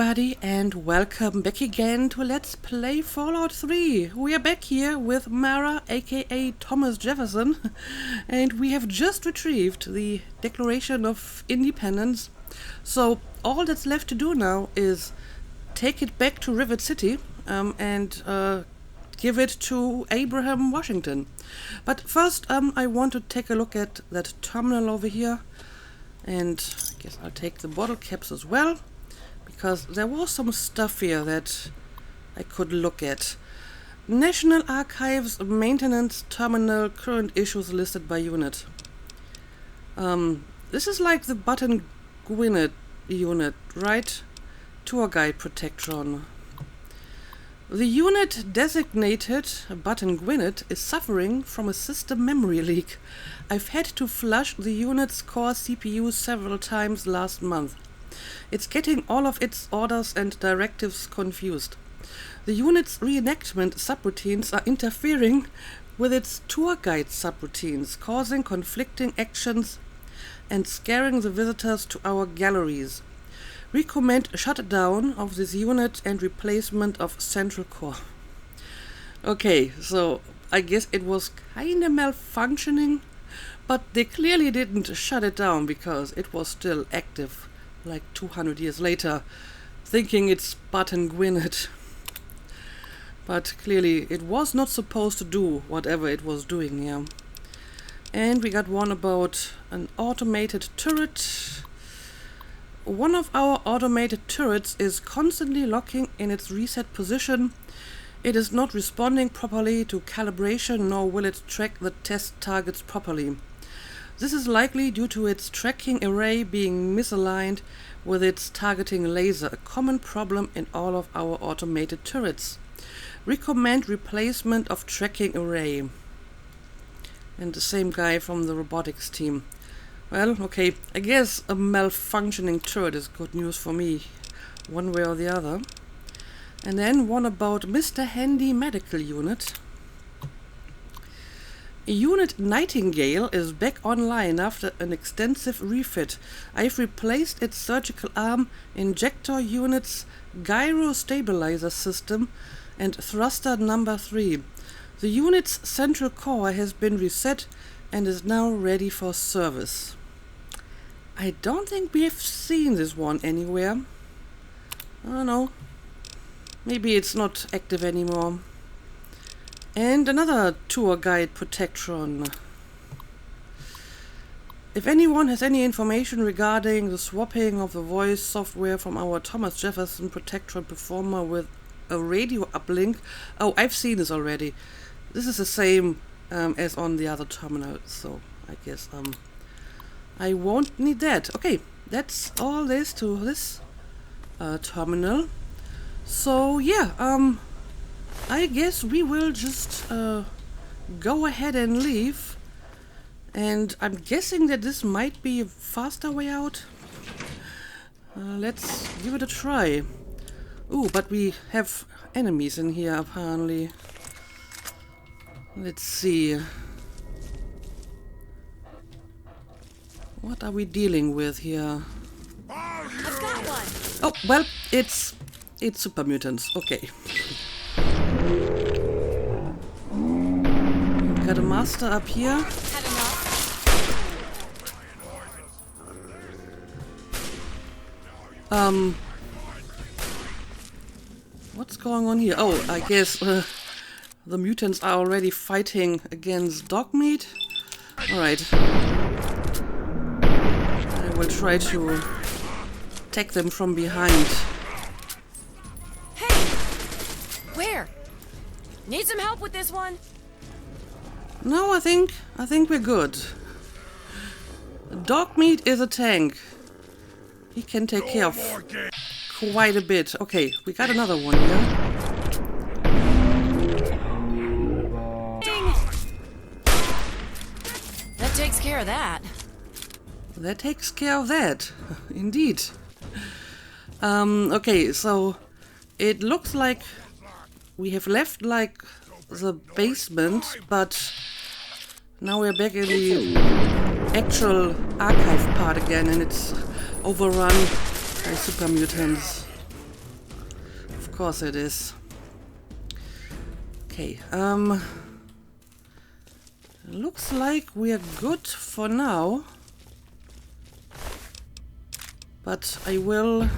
everybody, and welcome back again to Let's Play Fallout 3. We are back here with Mara, aka Thomas Jefferson, and we have just retrieved the Declaration of Independence. So all that's left to do now is take it back to Rivet City and give it to Abraham Washington. But first I want to take a look at that terminal over here, and I guess I'll take the bottle caps as well, because there was some stuff here that I could look at. National Archives Maintenance Terminal, current issues listed by unit. This is like the Button Gwinnett unit, right? Tour Guide Protection. The unit designated Button Gwinnett is suffering from a system memory leak. I've had to flush the unit's core CPU several times last month. It's getting all of its orders and directives confused. The unit's reenactment subroutines are interfering with its tour guide subroutines, causing conflicting actions and scaring the visitors to our galleries. Recommend shutdown of this unit and replacement of central core. Okay, so I guess it was kinda malfunctioning, but they clearly didn't shut it down because it was still active like 200 years later, thinking it's Button Gwinnett. But clearly it was not supposed to do whatever it was doing here. And we got one about an automated turret. One of our automated turrets is constantly locking in its reset position. It is not responding properly to calibration, nor will it track the test targets properly. This is likely due to its tracking array being misaligned with its targeting laser, a common problem in all of our automated turrets. Recommend replacement of tracking array. And the same guy from the robotics team. Well, okay, I guess a malfunctioning turret is good news for me, one way or the other. And then one about Mr. Handy Medical Unit. Unit Nightingale is back online after an extensive refit. I've replaced its surgical arm, injector unit's gyro stabilizer system, and thruster number 3. The unit's central core has been reset and is now ready for service. I don't think we have seen this one anywhere. I don't know. Maybe it's not active anymore. And another tour guide protection. If anyone has any information regarding the swapping of the voice software from our Thomas Jefferson Protectron Performer with a radio uplink. Oh, I've seen this already. This is the same as on the other terminal, so I guess I won't need that. Okay, that's all there is to this terminal. So yeah, I guess we will just go ahead and leave, and I'm guessing that this might be a faster way out. Let's give it a try. Ooh, but we have enemies in here apparently. Let's see. What are we dealing with here? I've got one. Oh, well, it's super mutants. Okay. Got a master up here. Had enough? What's going on here? Oh, I guess the mutants are already fighting against Dogmeat. Alright. I will try to attack them from behind. Hey! Where? Need some help with this one? No, I think we're good. Dogmeat is a tank. He can take care of quite a bit. Okay, we got another one here. Ding! That takes care of that. That takes care of that. Indeed. Okay, so it looks like we have left like the basement, but now we're back in the actual archive part again, and it's overrun by super mutants. course it is. Okay, looks like we're good for now. But I will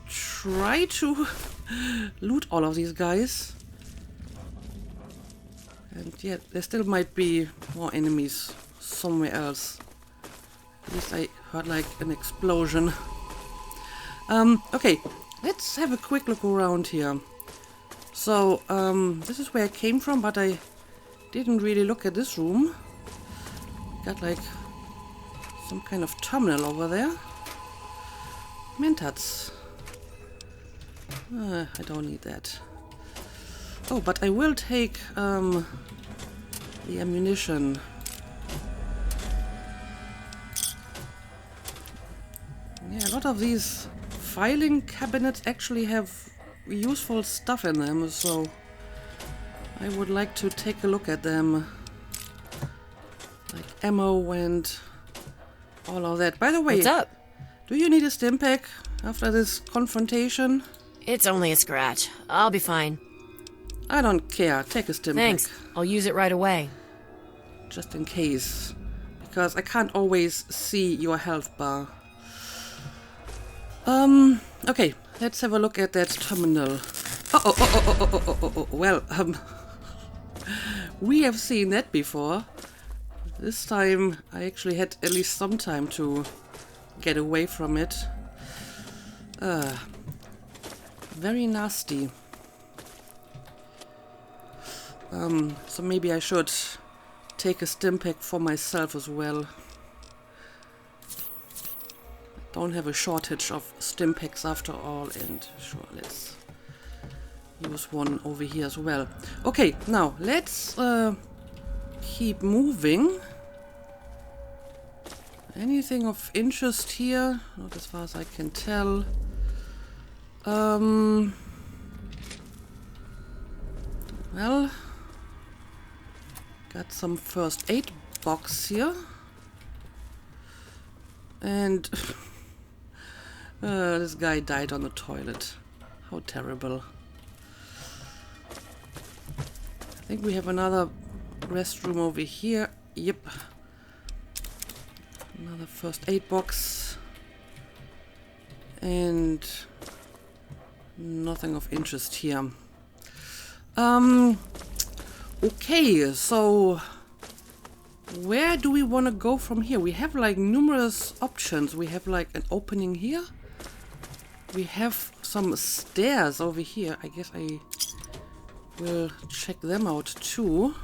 try to loot all of these guys. And yeah, there still might be more enemies somewhere else. At least I heard like an explosion. Okay, let's have a quick look around here. So, this is where I came from, but I didn't really look at this room. Got like some kind of terminal over there. Mentats. I don't need that. Oh, but I will take the ammunition. Yeah, a lot of these filing cabinets actually have useful stuff in them, so I would like to take a look at them. Like ammo and all of that. By the way, What's up? Do you need a stim pack after this confrontation? It's only a scratch. I'll be fine. I don't care. Take a stim Thanks. pack. I'll use it right away. Just in case. Because I can't always see your health bar. Okay. Let's have a look at that terminal. Well, we have seen that before. This time I actually had at least some time to get away from it. Very nasty. So maybe I should take a stim pack for myself as well. Don't have a shortage of stim packs after all, and sure, let's use one over here as well. Okay, now let's keep moving. Anything of interest here? Not as far as I can tell. Well, got some first aid box here. And this guy died on the toilet. How terrible. I think we have another restroom over here. Yep. Another first aid box. And nothing of interest here. Okay, so where do we want to go from here? We have like numerous options. We have like an opening here. We have some stairs over here. I guess I will check them out too.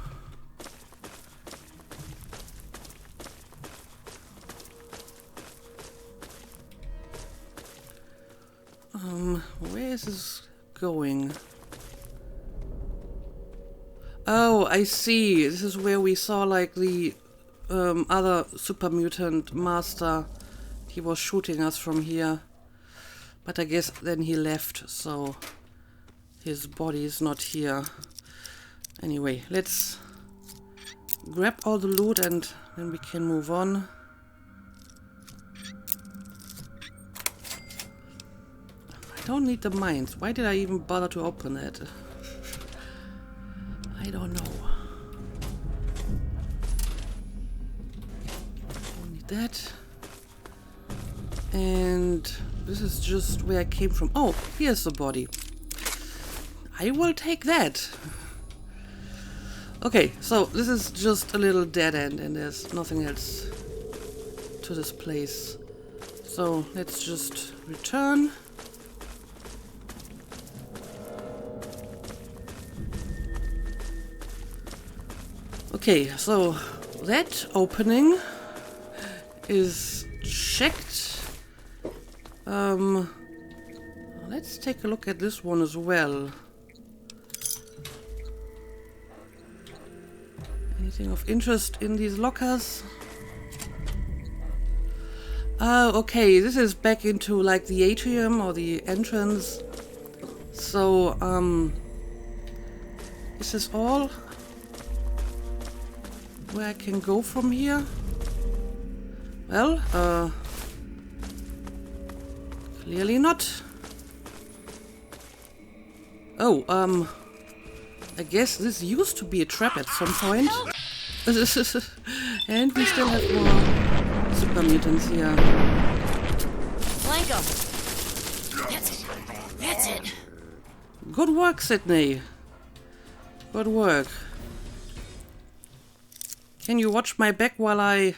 Where is this going? Oh, I see. This is where we saw like the other super mutant master. He was shooting us from here. But I guess then he left, so his body is not here. Anyway, let's grab all the loot and then we can move on. I don't need the mines. Why did I even bother to open that? I don't know. Don't need that. And this is just where I came from. Oh, here's the body. I will take that. Okay, so this is just a little dead end and there's nothing else to this place. So let's just return. Okay, so that opening is checked. Let's take a look at this one as well. Anything of interest in these lockers? Okay, this is back into like the atrium or the entrance. So, is this all where I can go from here? Well, clearly not. Oh, I guess this used to be a trap at some point. And we still have more super mutants here. Flank 'em. That's it. That's it. Good work, Sydney. Good work. Can you watch my back while I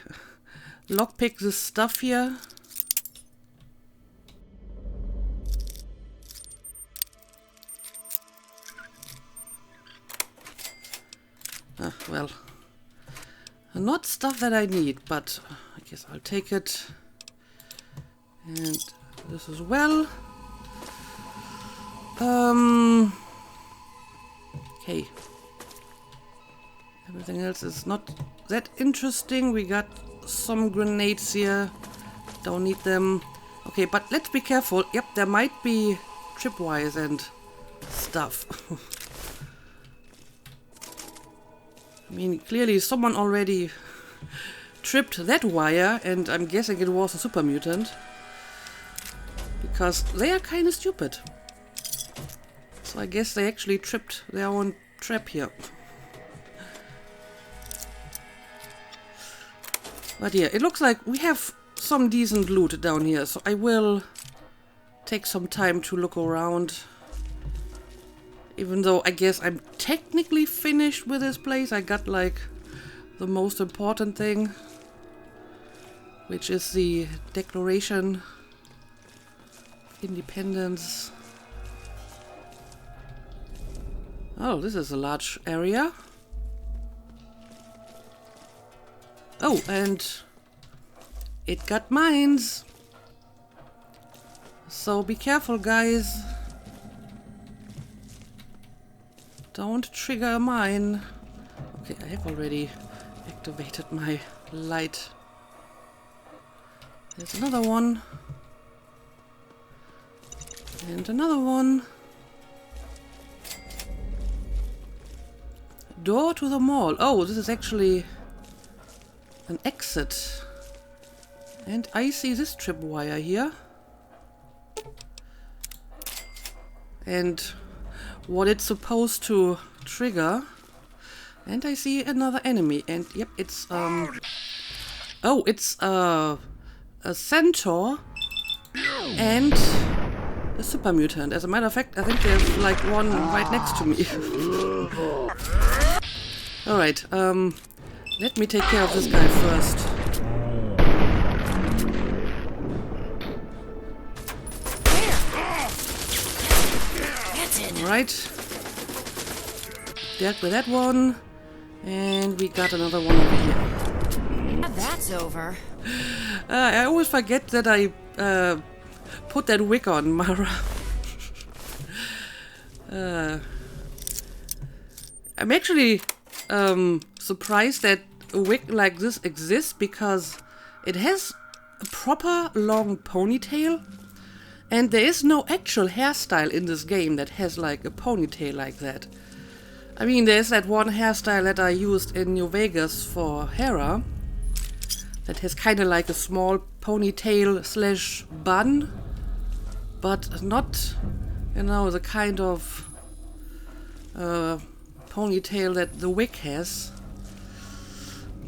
lockpick this stuff here? Ah, well. Not stuff that I need, but I guess I'll take it. And this as well. Okay. Everything else is not that interesting. We got some grenades here. Don't need them. Okay, but let's be careful. Yep, there might be tripwires and stuff. I mean, clearly someone already tripped that wire, and I'm guessing it was a super mutant. Because they are kind of stupid. So I guess they actually tripped their own trap here. But yeah, it looks like we have some decent loot down here, so I will take some time to look around. Even though I guess I'm technically finished with this place, I got like the most important thing, which is the Declaration of Independence. Oh, this is a large area. Oh, and it got mines. So be careful, guys. Don't trigger a mine. Okay, I have already activated my light. There's another one. And another one. Door to the mall. Oh, this is actually an exit. And I see this tripwire here. And what it's supposed to trigger. And I see another enemy. And yep, it's oh, it's a centaur and a super mutant. As a matter of fact, I think there's like one right next to me. Alright, let me take care of this guy first. Alright. Dealt with that one. And we got another one over here. That's over. I always forget that I put that wig on, Mara. I'm actually surprised that a wig like this exists, because it has a proper long ponytail, and there is no actual hairstyle in this game that has like a ponytail like that. I mean, there's that one hairstyle that I used in New Vegas for Hera that has kind of like a small ponytail slash bun, but not, you know, the kind of ponytail that the wig has.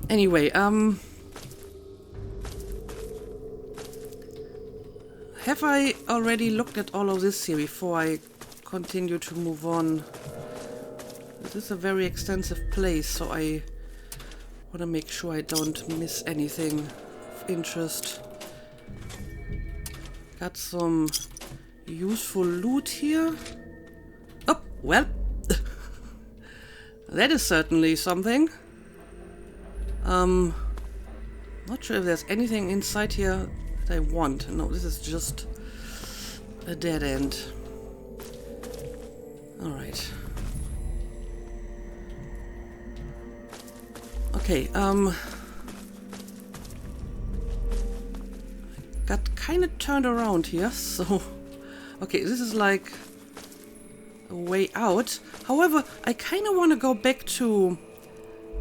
Anyway, have I already looked at all of this here before I continue to move on? This is a very extensive place, so I want to make sure I don't miss anything of interest. Got some useful loot here. Oh, well. That is certainly something. Not sure if there's anything inside here that I want. No, this is just a dead end. Alright. Okay, got kind of turned around here, so... Okay, this is like a way out. However, I kind of want to go back to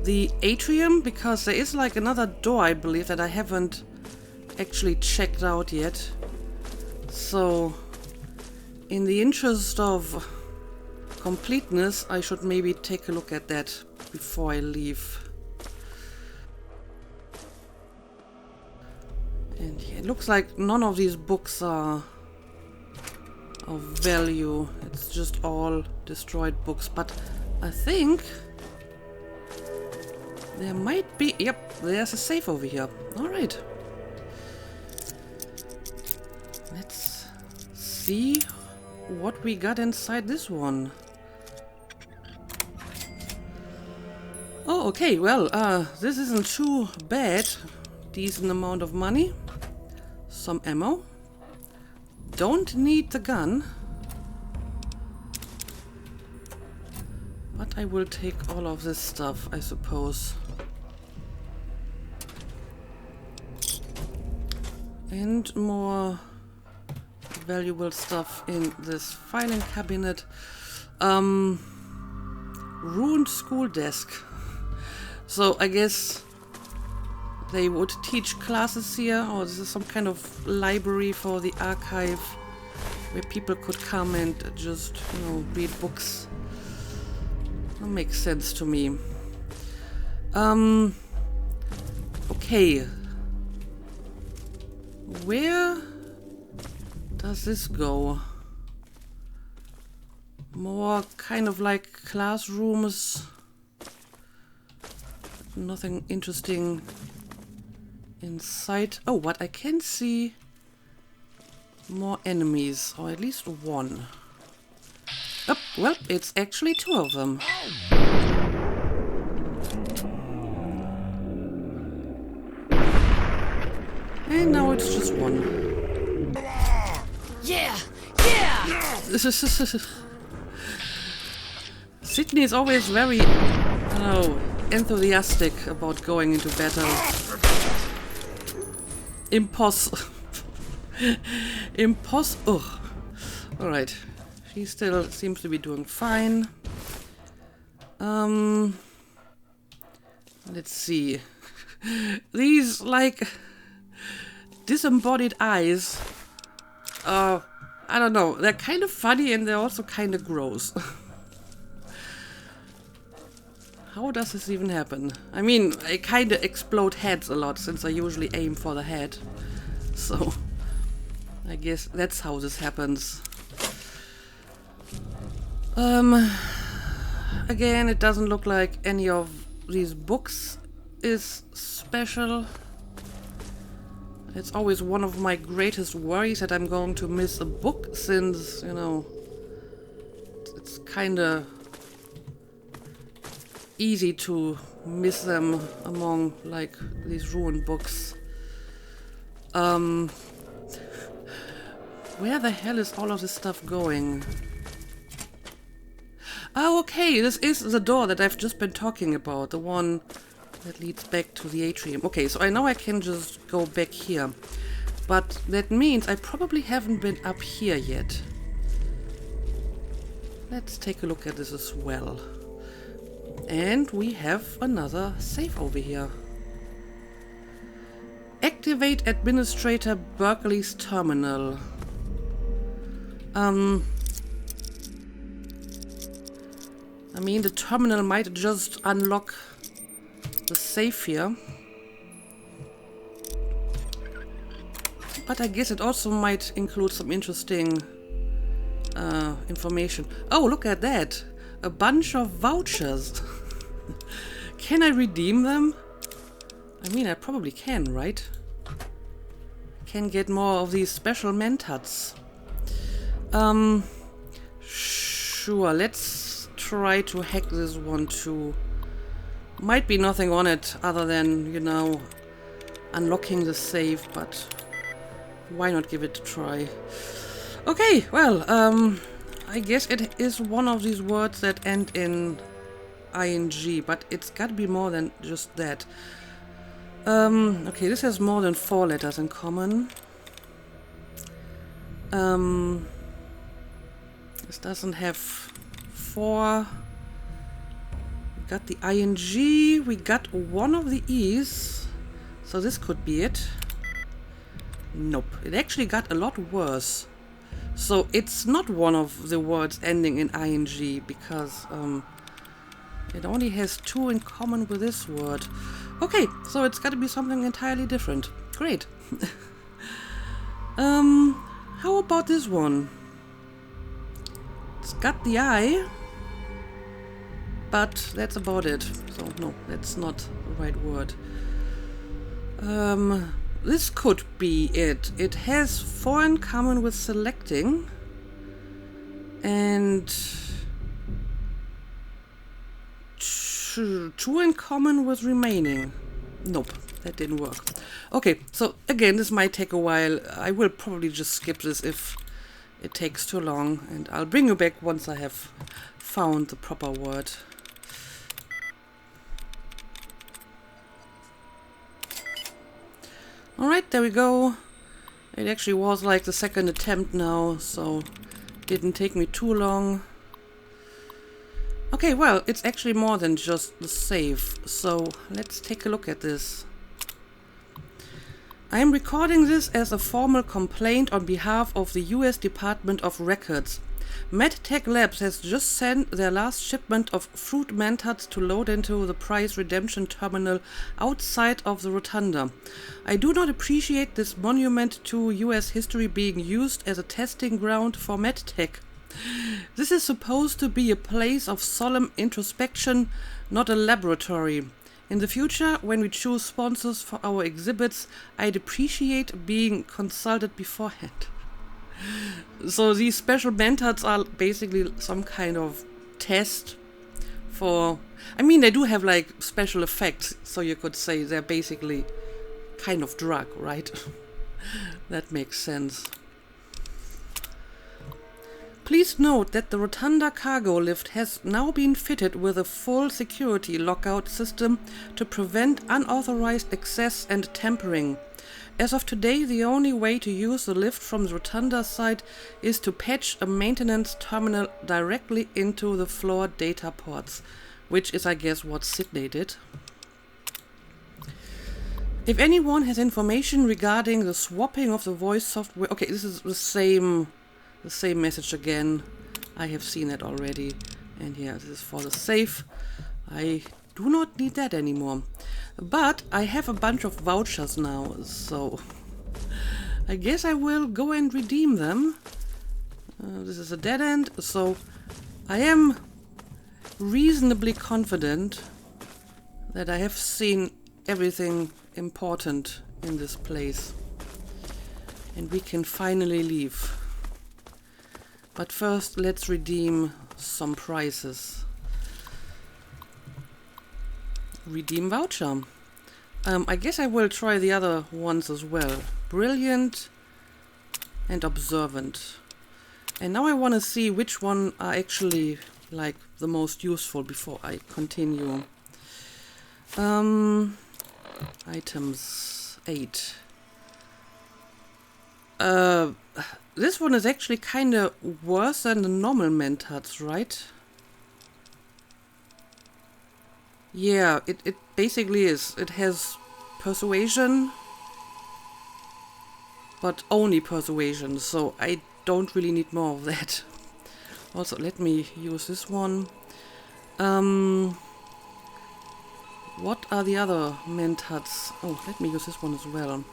the atrium, because there is like another door, I believe, that I haven't actually checked out yet. So, in the interest of completeness, I should maybe take a look at that before I leave. And yeah, it looks like none of these books are of value. It's just all destroyed books. But I think there might be... Yep, there's a safe over here. Alright. Let's see what we got inside this one. Oh, okay, well, this isn't too bad. Decent amount of money. Some ammo. Don't need the gun. But I will take all of this stuff, I suppose. And more valuable stuff in this filing cabinet. Ruined school desk. So I guess they would teach classes here, or this is some kind of library for the archive where people could come and just, you know, read books. That makes sense to me. Okay. Where does this go? More kind of like classrooms. Nothing interesting inside. Oh, but I can see more enemies, or at least one. Oh, well, it's actually two of them. And now it's just one. Yeah! Yeah! Sydney is always very, I don't know, enthusiastic about going into battle. Ugh. Alright. She still seems to be doing fine. Let's see. These, like, disembodied eyes. I don't know. They're kind of funny and they're also kind of gross. How does this even happen? I mean, I kind of explode heads a lot since I usually aim for the head. So, I guess that's how this happens. Again, it doesn't look like any of these books is special. It's always one of my greatest worries that I'm going to miss a book since, you know, it's kind of easy to miss them among, like, these ruined books. Where the hell is all of this stuff going? Oh, okay, this is the door that I've just been talking about, the one that leads back to the atrium. Okay, so I know I can just go back here, but that means I probably haven't been up here yet. Let's take a look at this as well. And we have another safe over here. Activate Administrator Berkeley's terminal. I mean, the terminal might just unlock the safe here. But I guess it also might include some interesting information. Oh, look at that! A bunch of vouchers. Can I redeem them? I mean, I probably can, right? Can get more of these special mentats. Sure, let's try to hack this one too. Might be nothing on it other than, you know, unlocking the safe, but why not give it a try? Okay, well, I guess it is one of these words that end in ing, but it's gotta be more than just that. Okay, this has more than 4 letters in common. This doesn't have 4. We got the ing, we got one of the e's, so this could be it. Nope, it actually got a lot worse. So it's not one of the words ending in ing because it only has two in common with this word. Okay, so it's got to be something entirely different. Great. How about this one? It's got the I, but that's about it. So no, that's not the right word. This could be it. It has 4 in common with selecting and 2 in common with remaining. Nope, that didn't work. Okay, so again, this might take a while. I will probably just skip this if it takes too long, and I'll bring you back once I have found the proper word. Alright, there we go. It actually was like the second attempt now, so it didn't take me too long. Okay, well, it's actually more than just the save, so let's take a look at this. I am recording this as a formal complaint on behalf of the US Department of Records. MedTech Labs has just sent their last shipment of fruit mentats to load into the prize redemption terminal outside of the rotunda. I do not appreciate this monument to US history being used as a testing ground for MedTech. This is supposed to be a place of solemn introspection, not a laboratory. In the future, when we choose sponsors for our exhibits, I'd appreciate being consulted beforehand. So these special mentats are basically some kind of test for... I mean, they do have like special effects, so you could say they're basically kind of drug, right? That makes sense. Please note that the Rotunda cargo lift has now been fitted with a full security lockout system to prevent unauthorized access and tampering. As of today, the only way to use the lift from the Rotunda side is to patch a maintenance terminal directly into the floor data ports, which is, I guess, what Sydney did. If anyone has information regarding the swapping of the voice software... Okay, this is the same message again. I have seen it already. And here, this is for the save. I do not need that anymore. But I have a bunch of vouchers now, so I guess I will go and redeem them. This is a dead end, so I am reasonably confident that I have seen everything important in this place. And we can finally leave. But first, let's redeem some prizes. Redeem voucher. I guess I will try the other ones as well. Brilliant and observant. And now I want to see which one are actually like the most useful before I continue. Items 8. This one is actually kind of worse than the normal mentats, right? Yeah, it basically is. It has persuasion, but only persuasion, so I don't really need more of that. Also, let me use this one. What are the other mentats? Oh, let me use this one as well.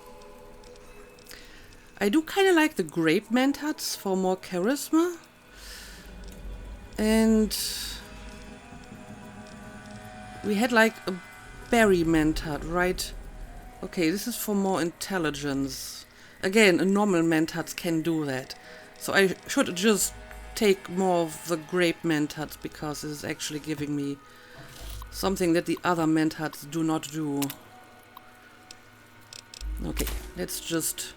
I do kind of like the grape mentats for more charisma. And we had like a berry mentat, right? Okay, this is for more intelligence. Again, a normal mentats can do that. So I should just take more of the grape mentats because this is actually giving me something that the other mentats do not do. Okay, let's just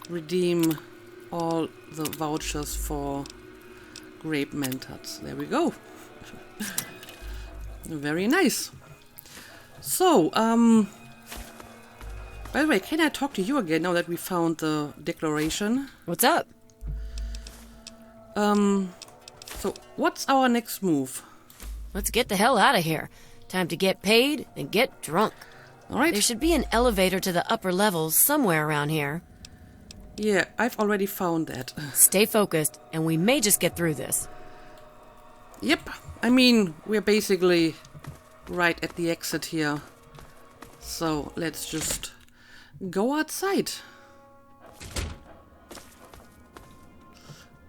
redeem all the vouchers for grape mentats. There we go. Very nice. So, by the way, can I talk to you again now that we found the declaration? What's up? So what's our next move? Let's get the hell out of here. Time to get paid and get drunk. All right. There should be an elevator to the upper levels somewhere around here. Yeah, I've already found that. Stay focused, and we may just get through this. Yep, I mean, we're basically right at the exit here. So let's just go outside.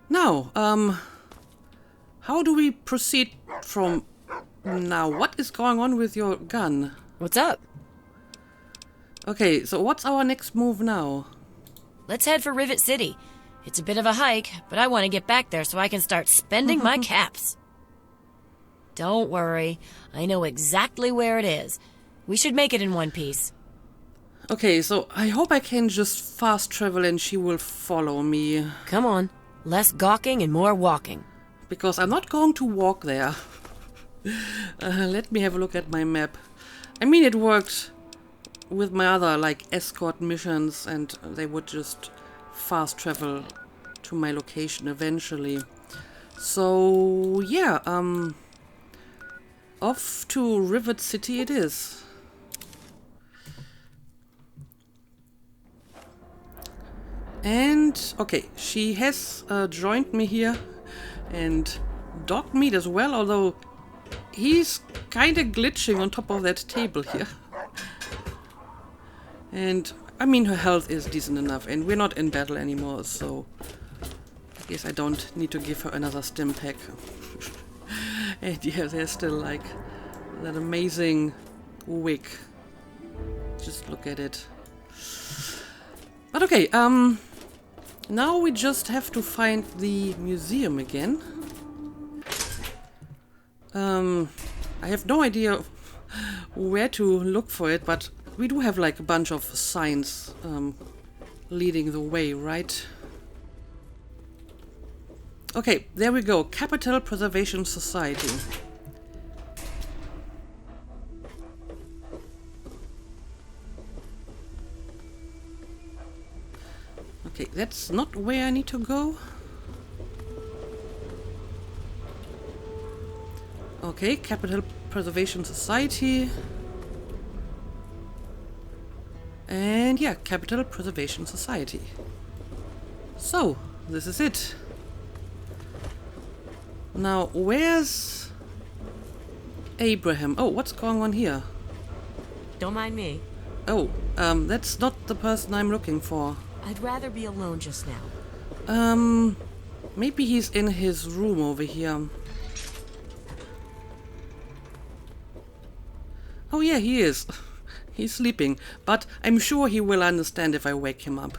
Now, how do we proceed from now? What is going on with your gun? What's up? Okay, so what's our next move now? Let's head for Rivet City. It's a bit of a hike, but I want to get back there so I can start spending my caps. Don't worry, I know exactly where it is. We should make it in one piece. Okay, so I hope I can just fast travel and she will follow me. Come on, less gawking and more walking. Because I'm not going to walk there. Let me have a look at my map. I mean, it worked with my other, like, escort missions, and they would just fast travel to my location eventually. So, yeah, off to Rivet City it is. And, okay, she has joined me here, and dog meat as well, although he's kind of glitching on top of that table here. And, I mean, her health is decent enough, and we're not in battle anymore, so I guess I don't need to give her another stim pack. And yeah, there's still, like, that amazing wig. Just look at it. But okay, now we just have to find the museum again. I have no idea where to look for it, but we do have like a bunch of signs leading the way, right? Okay, there we go. Capital Preservation Society. Okay, that's not where I need to go. Okay, Capital Preservation Society. And yeah, Capital Preservation Society. So, this is it. Now, where's Abraham? Oh, what's going on here? Don't mind me. Oh, that's not the person I'm looking for. I'd rather be alone just now. Maybe he's in his room over here. Oh yeah, he is. He's sleeping, but I'm sure he will understand if I wake him up.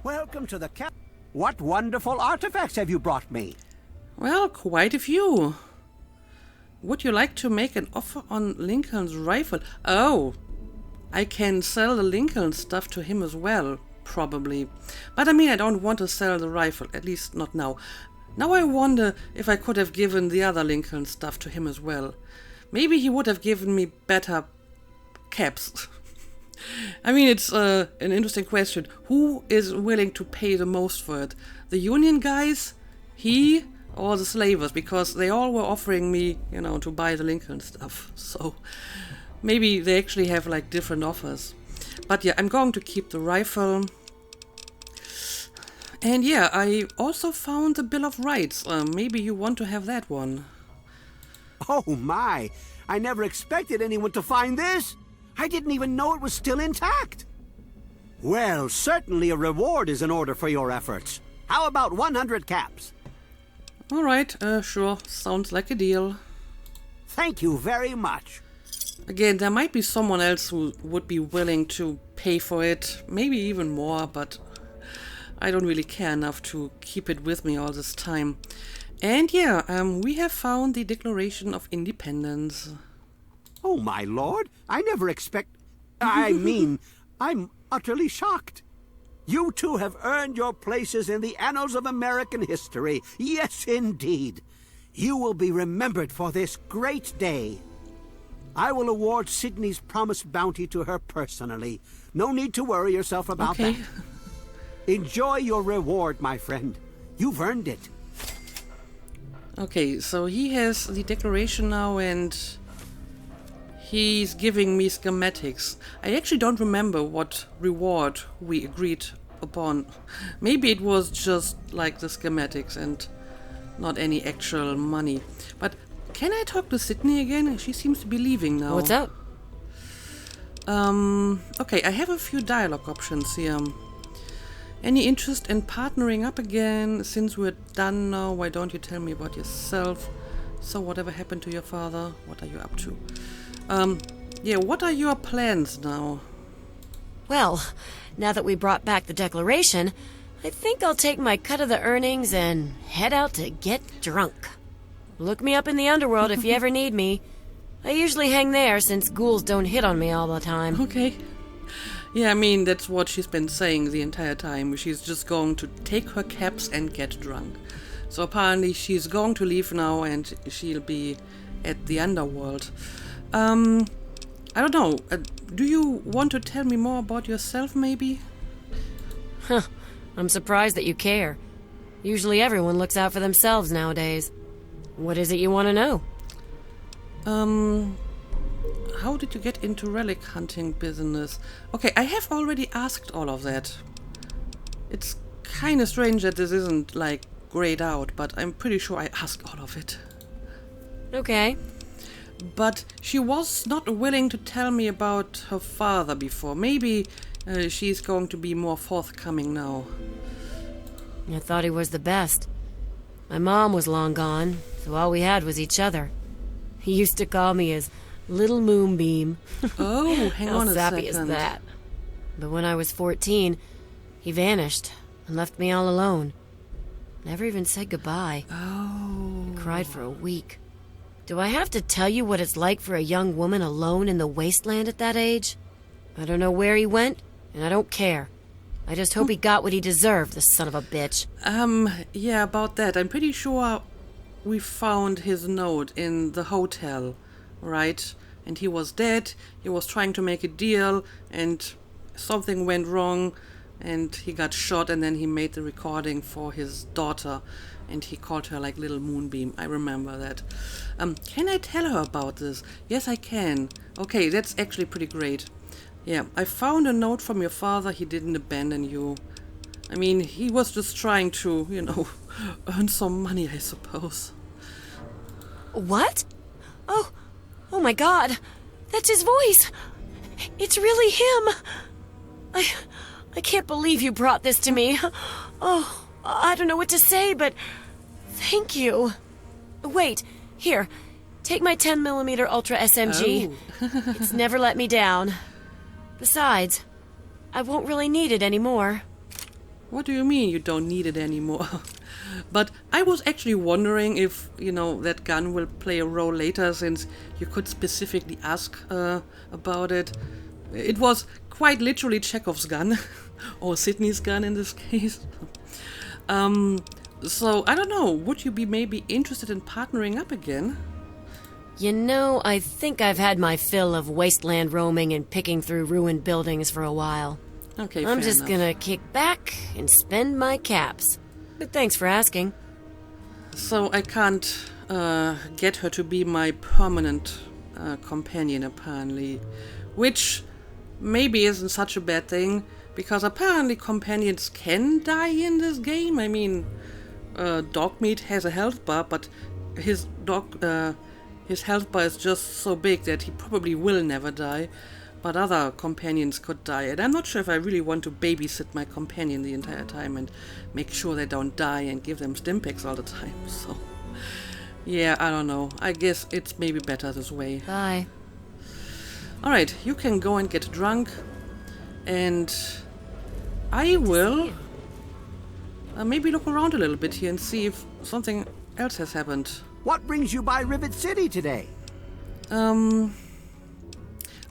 Welcome to the camp. What wonderful artifacts have you brought me? Well, quite a few. Would you like to make an offer on Lincoln's rifle? Oh, I can sell the Lincoln stuff to him as well, probably. But I mean, I don't want to sell the rifle, at least not now. Now I wonder if I could have given the other Lincoln stuff to him as well. Maybe he would have given me better caps. I mean, it's an interesting question. Who is willing to pay the most for it? The Union guys? He? Or the slavers? Because they all were offering me, you know, to buy the Lincoln stuff. So maybe they actually have like different offers. But yeah, I'm going to keep the rifle. And yeah, I also found the Bill of Rights. Maybe you want to have that one. Oh my! I never expected anyone to find this! I didn't even know it was still intact! Well, certainly a reward is in order for your efforts. How about 100 caps? Alright, sure. Sounds like a deal. Thank you very much. Again, there might be someone else who would be willing to pay for it. Maybe even more, but I don't really care enough to keep it with me all this time. And yeah, we have found the Declaration of Independence. Oh, my lord, I never I mean, I'm utterly shocked. You two have earned your places in the annals of American history. Yes, indeed. You will be remembered for this great day. I will award Sydney's promised bounty to her personally. No need to worry yourself about that. Enjoy your reward, my friend. You've earned it. Okay, so he has the declaration now, and He's giving me schematics. I actually don't remember what reward we agreed upon. Maybe it was just like the schematics and not any actual money. But can I talk to Sydney again? She seems to be leaving now. What's up? Okay, I have a few dialogue options here. Any interest in partnering up again? Since we're done now, why don't you tell me about yourself? So whatever happened to your father? What are you up to? Yeah, what are your plans now? Well, now that we brought back the declaration, I think I'll take my cut of the earnings and head out to get drunk. Look me up in the underworld if you ever need me. I usually hang there since ghouls don't hit on me all the time. Okay. Yeah, I mean, that's what she's been saying the entire time. She's just going to take her caps and get drunk. So apparently she's going to leave now and she'll be at the underworld. I don't know. Do you want to tell me more about yourself, maybe? Huh. I'm surprised that you care. Usually everyone looks out for themselves nowadays. What is it you want to know? How did you get into relic hunting business? Okay, I have already asked all of that. It's kind of strange that this isn't, like, grayed out, but I'm pretty sure I asked all of it. Okay. But she was not willing to tell me about her father before. Maybe she's going to be more forthcoming now. I thought he was the best. My mom was long gone, so all we had was each other. He used to call me his little moonbeam. Oh, hang on a second. How sappy is that? But when I was 14, he vanished and left me all alone. Never even said goodbye. Oh. I cried for a week. Do I have to tell you what it's like for a young woman alone in the wasteland at that age? I don't know where he went, and I don't care. I just hope he got what he deserved, the son of a bitch. Yeah, about that. I'm pretty sure we found his note in the hotel, right? And he was dead, he was trying to make a deal, and something went wrong, and he got shot, and then he made the recording for his daughter, and he called her, like, Little Moonbeam. I remember that. Can I tell her about this? Yes, I can. Okay, that's actually pretty great. Yeah, I found a note from your father. He didn't abandon you. I mean, he was just trying to, earn some money, I suppose. What? Oh my God. That's his voice. It's really him. I can't believe you brought this to me. Oh, I don't know what to say, but thank you. Wait, here. Take my 10mm Ultra SMG. Oh. It's never let me down. Besides, I won't really need it anymore. What do you mean you don't need it anymore? But I was actually wondering if, that gun will play a role later, since you could specifically ask about it. It was quite literally Chekhov's gun, or Sydney's gun in this case. So, I don't know, would you be maybe interested in partnering up again? I think I've had my fill of wasteland roaming and picking through ruined buildings for a while. Okay, I'm fair just enough. gonna kick back and spend my caps. But thanks for asking. So I can't get her to be my permanent companion, apparently. Which maybe isn't such a bad thing, because apparently companions can die in this game. I mean, Dogmeat has a health bar, but his health bar is just so big that he probably will never die. But other companions could die, and I'm not sure if I really want to babysit my companion the entire time and make sure they don't die and give them stim packs all the time. So, yeah, I don't know. I guess it's maybe better this way. Bye. Alright, you can go and get drunk, and I will maybe look around a little bit here and see if something else has happened. What brings you by Rivet City today?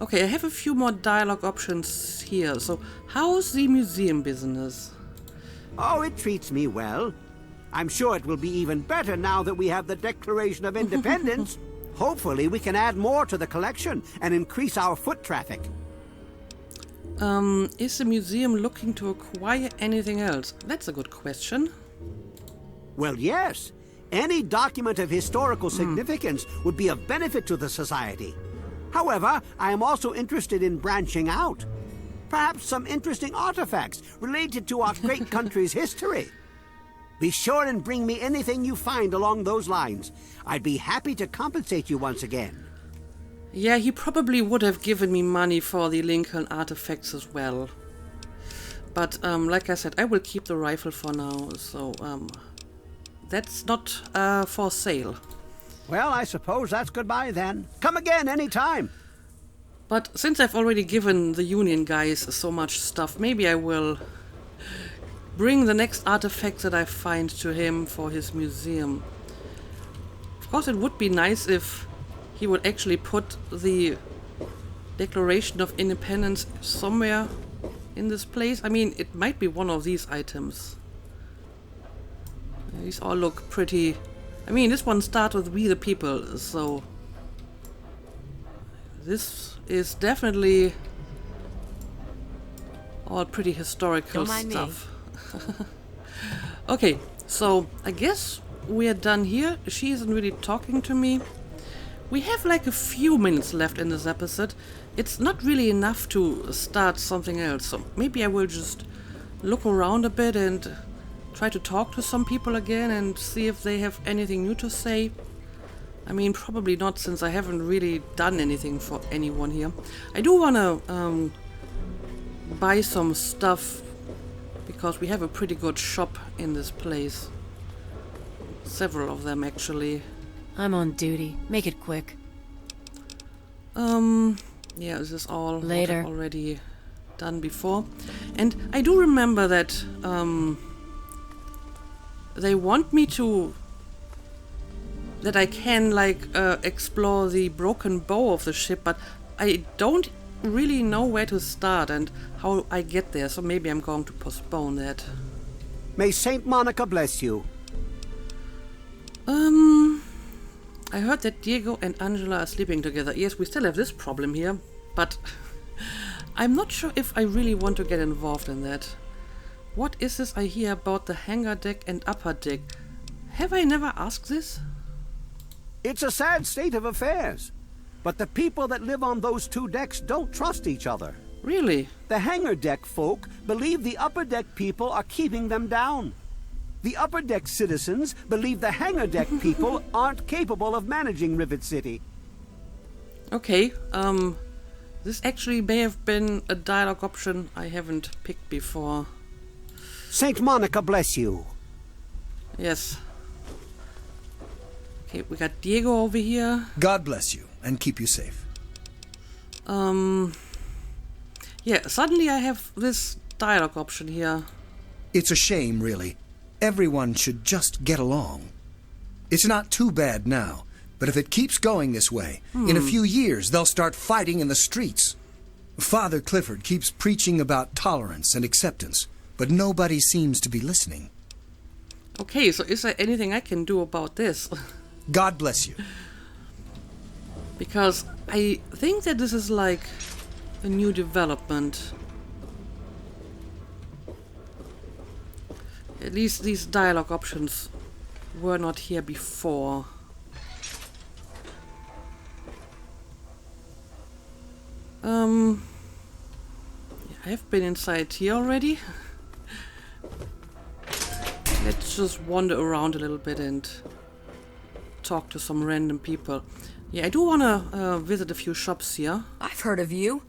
Okay, I have a few more dialogue options here. So, how's the museum business? Oh, it treats me well. I'm sure it will be even better now that we have the Declaration of Independence. Hopefully we can add more to the collection and increase our foot traffic. Is the museum looking to acquire anything else? That's a good question. Well, yes. Any document of historical significance would be of benefit to the society. However, I am also interested in branching out. Perhaps some interesting artifacts related to our great country's history. Be sure and bring me anything you find along those lines. I'd be happy to compensate you once again. Yeah, he probably would have given me money for the Lincoln artifacts as well. But like I said, I will keep the rifle for now, so that's not for sale. Well, I suppose that's goodbye then. Come again any time. But since I've already given the Union guys so much stuff, maybe I will bring the next artifacts that I find to him for his museum. Of course, it would be nice if he would actually put the Declaration of Independence somewhere in this place. I mean, it might be one of these items. These all look pretty... I mean, this one starts with "We the People," so... This is definitely all pretty historical stuff. Okay, so I guess we are done here. She isn't really talking to me. We have like a few minutes left in this episode. It's not really enough to start something else, so maybe I will just look around a bit and try to talk to some people again and see if they have anything new to say. I mean, probably not, since I haven't really done anything for anyone here. I do want to buy some stuff, because we have a pretty good shop in this place. Several of them, actually. I'm on duty. Make it quick. Yeah, this is all Later. what I've already done before. And I do remember that they want me to... that I can, like, explore the broken bow of the ship, but I don't really know where to start and how I get there, so maybe I'm going to postpone that. May Saint Monica bless you. I heard that Diego and Angela are sleeping together. Yes, we still have this problem here, but I'm not sure if I really want to get involved in that. What is this I hear about the hangar deck and upper deck? Have I never asked this? It's a sad state of affairs. But the people that live on those two decks don't trust each other. Really? The hangar deck folk believe the upper deck people are keeping them down. The upper deck citizens believe the hangar deck people aren't capable of managing Rivet City. Okay, this actually may have been a dialogue option I haven't picked before. Saint Monica bless you. Yes. Okay, we got Diego over here. God bless you and keep you safe. Yeah, suddenly I have this dialogue option here. It's a shame, really. Everyone should just get along. It's not too bad now, but if it keeps going this way, in a few years they'll start fighting in the streets. Father Clifford keeps preaching about tolerance and acceptance, but nobody seems to be listening. Okay, so is there anything I can do about this? God bless you. Because I think that this is like a new development. At least these dialogue options were not here before. I've been inside here already. Let's just wander around a little bit and talk to some random people. Yeah, I do want to visit a few shops here. I've heard of you.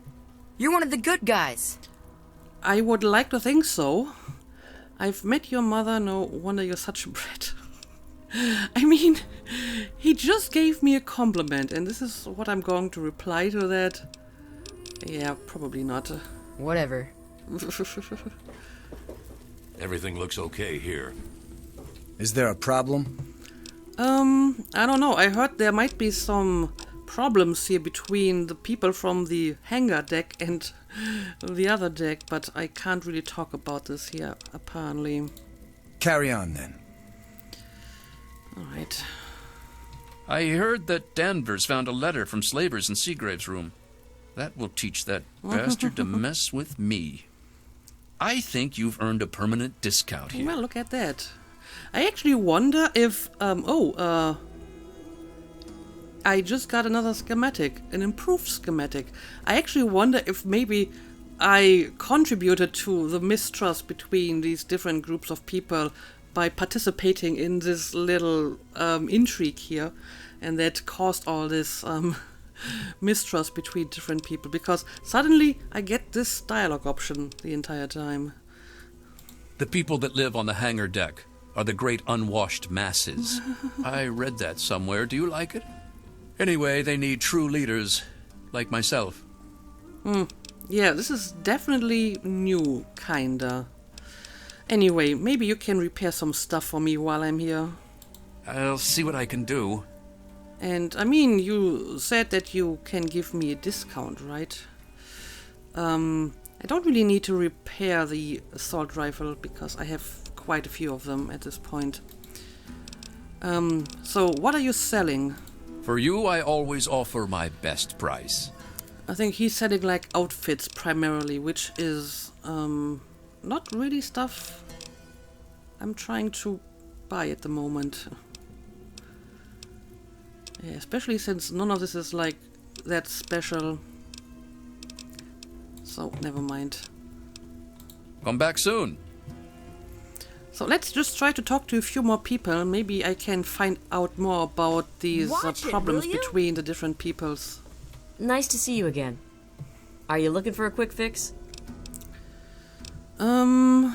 You're one of the good guys. I would like to think so. I've met your mother, no wonder you're such a brat. I mean, he just gave me a compliment, and this is what I'm going to reply to that. Yeah, probably not. Whatever. Everything looks okay here. Is there a problem? I don't know. I heard there might be some problems here between the people from the hangar deck and the other deck, but I can't really talk about this here, apparently. Carry on, then. Alright. I heard that Danvers found a letter from Slavers in Seagrave's room. That will teach that bastard to mess with me. I think you've earned a permanent discount here. Well, look at that. I actually wonder if, I I just got another schematic, an improved schematic. I actually wonder if maybe I contributed to the mistrust between these different groups of people by participating in this little intrigue here, and that caused all this mistrust between different people, because suddenly I get this dialogue option the entire time. The people that live on the hangar deck are the great unwashed masses. I read that somewhere. Do you like it? Anyway, they need true leaders, like myself. Yeah, this is definitely new, kinda. Anyway, maybe you can repair some stuff for me while I'm here. I'll see what I can do. And, I mean, you said that you can give me a discount, right? I don't really need to repair the assault rifle, because I have quite a few of them at this point. So, what are you selling? For you, I always offer my best price. I think he's selling, like, outfits primarily, which is, not really stuff I'm trying to buy at the moment. Yeah, especially since none of this is, like, that special. So, never mind. Come back soon. So let's just try to talk to a few more people. Maybe I can find out more about these problems between the different peoples. Nice to see you again. Are you looking for a quick fix? So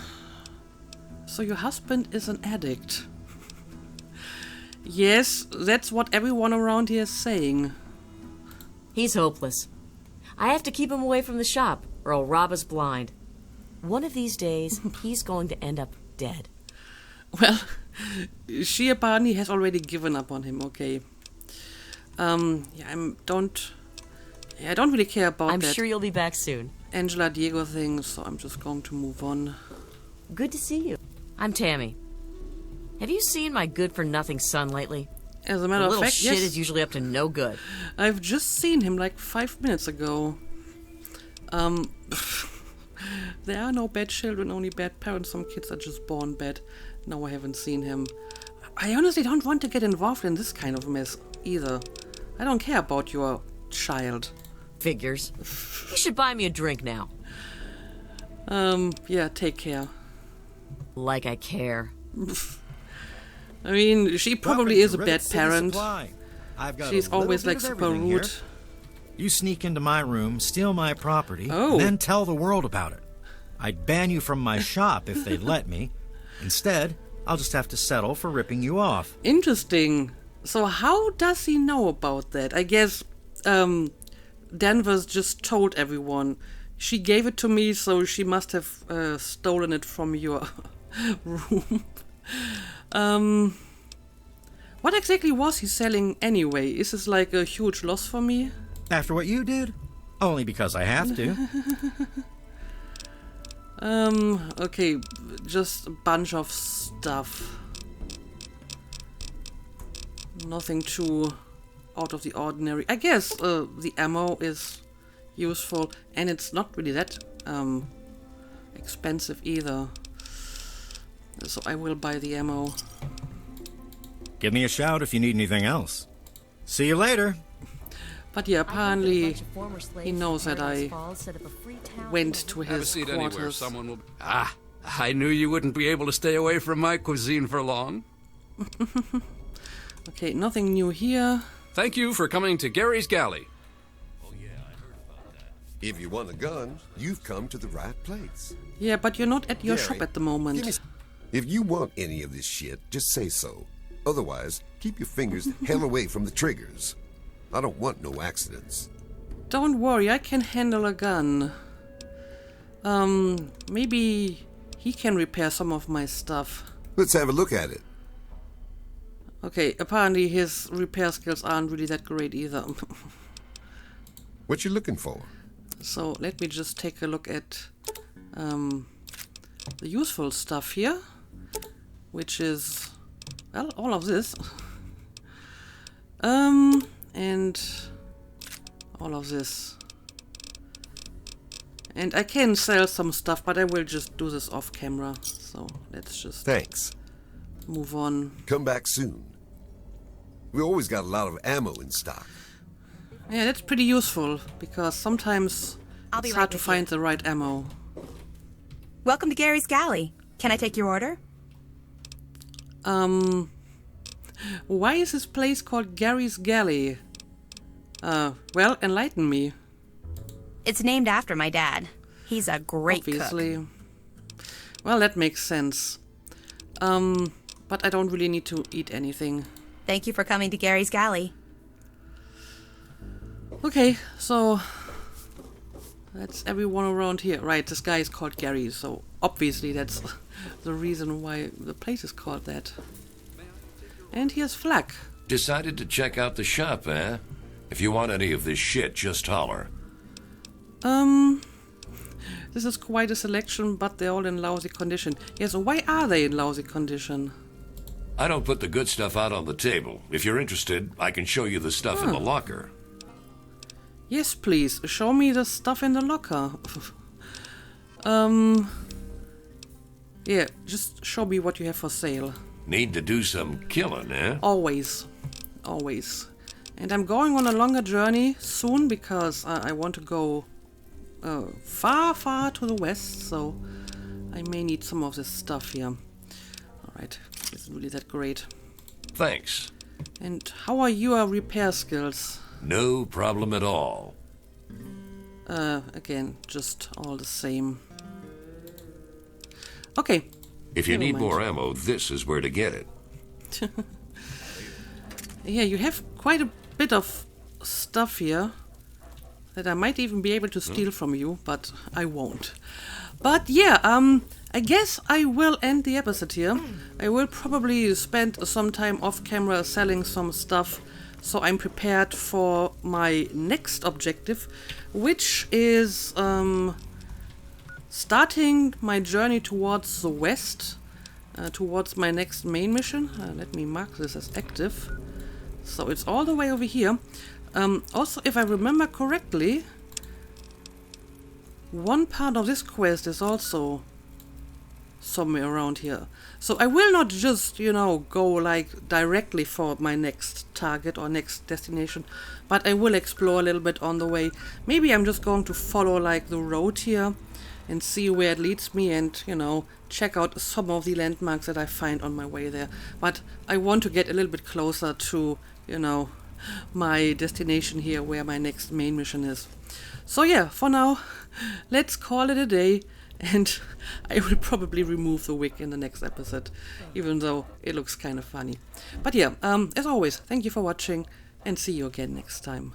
your husband is an addict. Yes, that's what everyone around here is saying. He's hopeless. I have to keep him away from the shop, or he'll rob us blind. One of these days, he's going to end up dead. Well, she apparently has already given up on him, okay. Yeah, I don't really care about I'm that sure you'll be back soon. Angela Diego thing, so I'm just going to move on. Good to see you. I'm Tammy. Have you seen my good-for-nothing son lately? As a matter The of little fact, shit yes. is usually up to no good. I've just seen him like 5 minutes ago. There are no bad children, only bad parents. Some kids are just born bad. No, I haven't seen him. I honestly don't want to get involved in this kind of mess either. I don't care about your child. Figures. You should buy me a drink now. Yeah, take care. Like I care. I mean, she probably is a bad parent. I've got She's always like super rude. You sneak into my room, steal my property, Oh. and then tell the world about it. I'd ban you from my shop if they'd let me. Instead, I'll just have to settle for ripping you off. Interesting. So how does he know about that? I guess Danvers just told everyone. She gave it to me, so she must have stolen it from your room. What exactly was he selling anyway? Is this like a huge loss for me? After what you did? Only because I have to. Okay, just a bunch of stuff. Nothing too out of the ordinary. I guess the ammo is useful, and it's not really that expensive either. So I will buy the ammo. Give me a shout if you need anything else. See you later. But yeah, apparently he knows that I went to Have a his seat anywhere. quarters. Someone will. Ah, I knew you wouldn't be able to stay away from my cuisine for long. Okay, nothing new here. Thank you for coming to Gary's Galley. If you want a gun, you've come to the right place. Yeah, but you're not at your Gary, shop at the Give me moment. s- If you want any of this shit, just say so. Otherwise, keep your fingers the hell away from the triggers. I don't want no accidents. Don't worry, I can handle a gun. Maybe he can repair some of my stuff. Let's have a look at it. Okay, apparently his repair skills aren't really that great either. What you looking for? So let me just take a look at the useful stuff here, which is, well, all of this. And all of this. And I can sell some stuff, but I will just do this off camera. So let's just Thanks. move on. Come back soon. We always got a lot of ammo in stock. Yeah, that's pretty useful, because sometimes I'll be it's right hard to with you. find the right ammo. Welcome to Gary's Galley. Can I take your order? Why is this place called Gary's Galley? Well, enlighten me. It's named after my dad. He's a great Obviously. cook. Well, that makes sense. But I don't really need to eat anything. Thank you for coming to Gary's Galley. Okay, so that's everyone around here. Right, this guy is called Gary, so obviously that's the reason why the place is called that. And here's Flack. Decided to check out the shop, eh? If you want any of this shit, just holler. This is quite a selection, but they're all in lousy condition. Yes, why are they in lousy condition? I don't put the good stuff out on the table. If you're interested, I can show you the stuff in the locker. Yes, please, show me the stuff in the locker. Yeah, just show me what you have for sale. Need to do some killing, eh? Always. Always. And I'm going on a longer journey soon because I want to go far, far to the west, so I may need some of this stuff here. Alright, isn't really that great. Thanks. And how are your repair skills? No problem at all. Again, just all the same. Okay. If you Never need mind. more ammo, this is where to get it. Yeah, you have quite a bit of stuff here that I might even be able to steal from you, but I won't. But yeah, I guess I will end the episode here. I will probably spend some time off camera selling some stuff, so I'm prepared for my next objective, which is starting my journey towards the west, towards my next main mission. Let me mark this as active. So it's all the way over here. Also, if I remember correctly, one part of this quest is also somewhere around here. So I will not just, go like directly for my next target or next destination, but I will explore a little bit on the way. Maybe I'm just going to follow like the road here and see where it leads me and, check out some of the landmarks that I find on my way there. But I want to get a little bit closer to, my destination here where my next main mission is. So yeah, for now, let's call it a day, and I will probably remove the wig in the next episode, even though it looks kind of funny. But yeah, as always, thank you for watching, and see you again next time.